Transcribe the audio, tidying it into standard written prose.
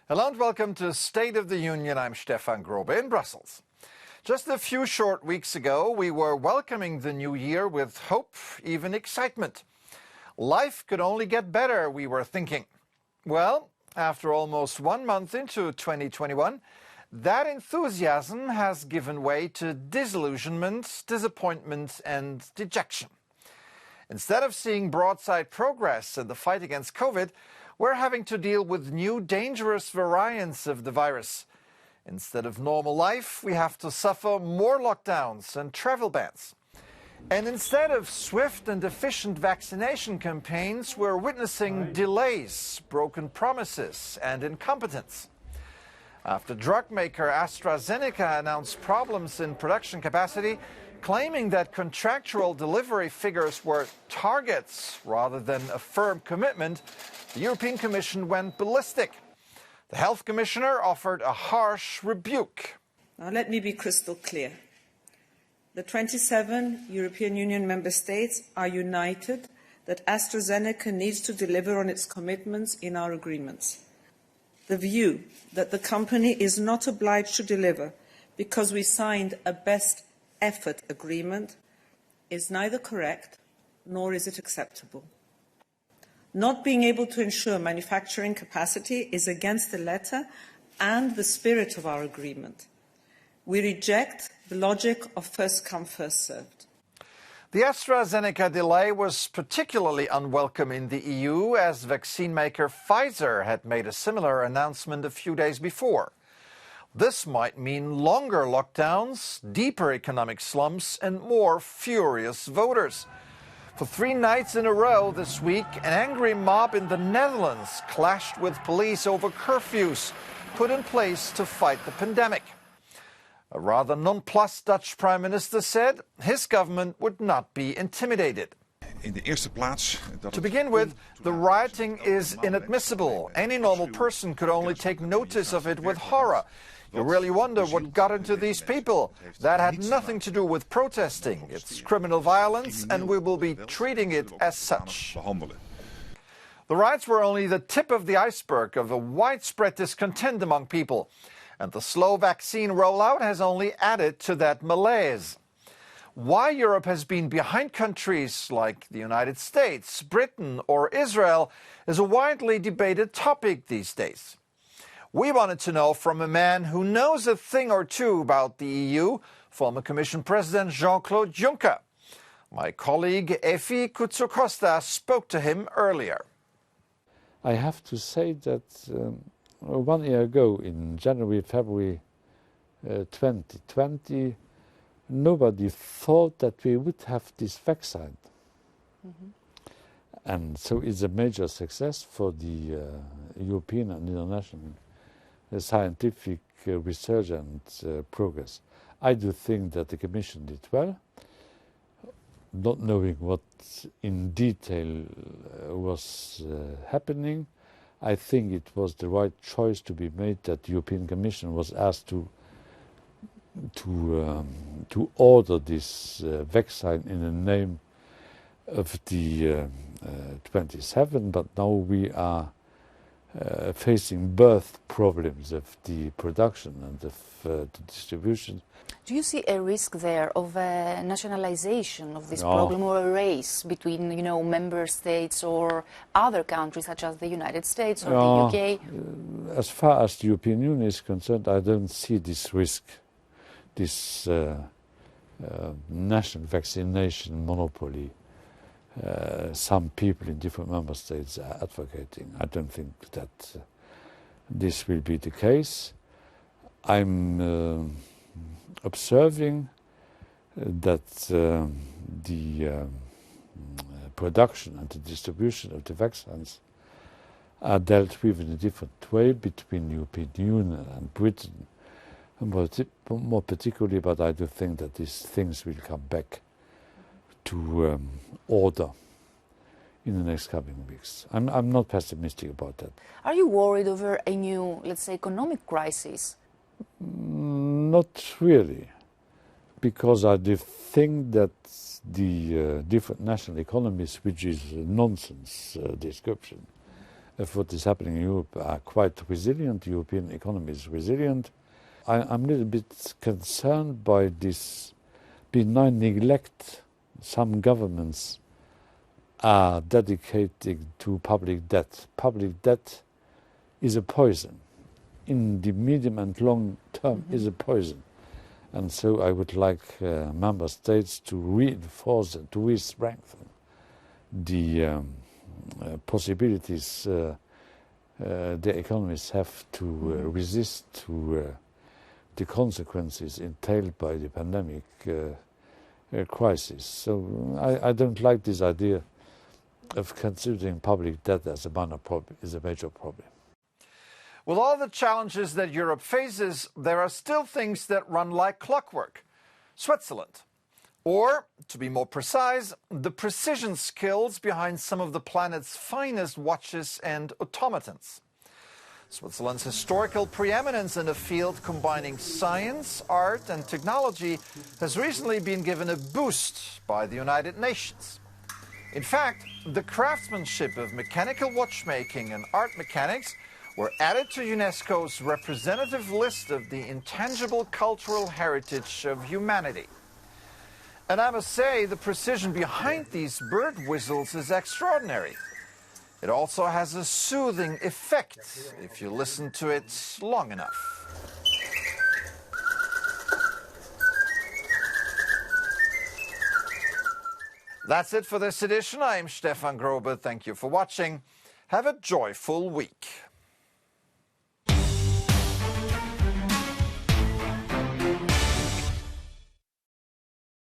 Hello and welcome to State of the Union. I'm Stefan Grobe in Brussels. Just a few short weeks ago, we were welcoming the new year with hope, even excitement. Life could only get better, we were thinking. Well, after almost 1 month into 2021, that enthusiasm has given way to disillusionment, disappointment and dejection. Instead of seeing broadside progress in the fight against COVID, we're having to deal with new dangerous variants of the virus. Instead of normal life, we have to suffer more lockdowns and travel bans. And instead of swift and efficient vaccination campaigns, we're witnessing delays, broken promises and incompetence. After drug maker AstraZeneca announced problems in production capacity, claiming that contractual delivery figures were targets rather than a firm commitment, the European Commission went ballistic. The Health Commissioner offered a harsh rebuke. Now let me be crystal clear. The 27 European Union member states are united that AstraZeneca needs to deliver on its commitments in our agreements. The view that the company is not obliged to deliver because we signed a best effort agreement is neither correct nor is it acceptable. Not being able to ensure manufacturing capacity is against the letter and the spirit of our agreement. We reject the logic of first come, first served. The AstraZeneca delay was particularly unwelcome in the EU, as vaccine maker Pfizer had made a similar announcement a few days before. This might mean longer lockdowns, deeper economic slumps and more furious voters. For 3 nights in a row this week, an angry mob in the Netherlands clashed with police over curfews put in place to fight the pandemic. A rather nonplussed Dutch Prime Minister said his government would not be intimidated. To begin with, the rioting is inadmissible. Any normal person could only take notice of it with horror. You really wonder what got into these people. That had nothing to do with protesting. It's criminal violence and we will be treating it as such. The riots were only the tip of the iceberg of a widespread discontent among people. And the slow vaccine rollout has only added to that malaise. Why Europe has been behind countries like the United States, Britain or Israel is a widely debated topic these days. We wanted to know from a man who knows a thing or two about the EU, former Commission President Jean-Claude Juncker. My colleague Efi Kutsukosta spoke to him earlier. I have to say that 1 year ago, in January, February 2020, nobody thought that we would have this vaccine. And so it's a major success for the European and international scientific research and progress. I do think that the Commission did well, not knowing what in detail was happening. I think it was the right choice to be made that the European Commission was asked to order this vaccine in the name of the 27, but now we are facing both problems of the production and of the distribution. Do you see a risk there of a nationalization of this problem, or a race between, member states or other countries such as the United States or the UK? As far as the European Union is concerned, I don't see this risk, this national vaccination monopoly. Some people in different member states are advocating. I don't think that this will be the case. I'm observing that the production and the distribution of the vaccines are dealt with in a different way between the European Union and Britain, more particularly, but I do think that these things will come back to order in the next coming weeks. I'm not pessimistic about that. Are you worried over a new, let's say, economic crisis? Not really, because I do think that the different national economies, which is a nonsense description, of what is happening in Europe are quite resilient. The European economy is resilient. I'm a little bit concerned by this benign neglect some governments are dedicated to public debt. Public debt is a poison. In the medium and long term is a poison. And so I would like member states to reinforce and to re-strengthen the possibilities the economies have to resist to the consequences entailed by the pandemic crisis. So I don't like this idea of considering public debt as a major problem. With all the challenges that Europe faces, there are still things that run like clockwork. Switzerland. Or, to be more precise, the precision skills behind some of the planet's finest watches and automatons. Switzerland's historical preeminence in a field combining science, art and technology has recently been given a boost by the United Nations. In fact, the craftsmanship of mechanical watchmaking and art mechanics were added to UNESCO's representative list of the intangible cultural heritage of humanity. And I must say, the precision behind these bird whistles is extraordinary. It also has a soothing effect if you listen to it long enough. That's it for this edition. I'm Stefan Grobe. Thank you for watching. Have a joyful week.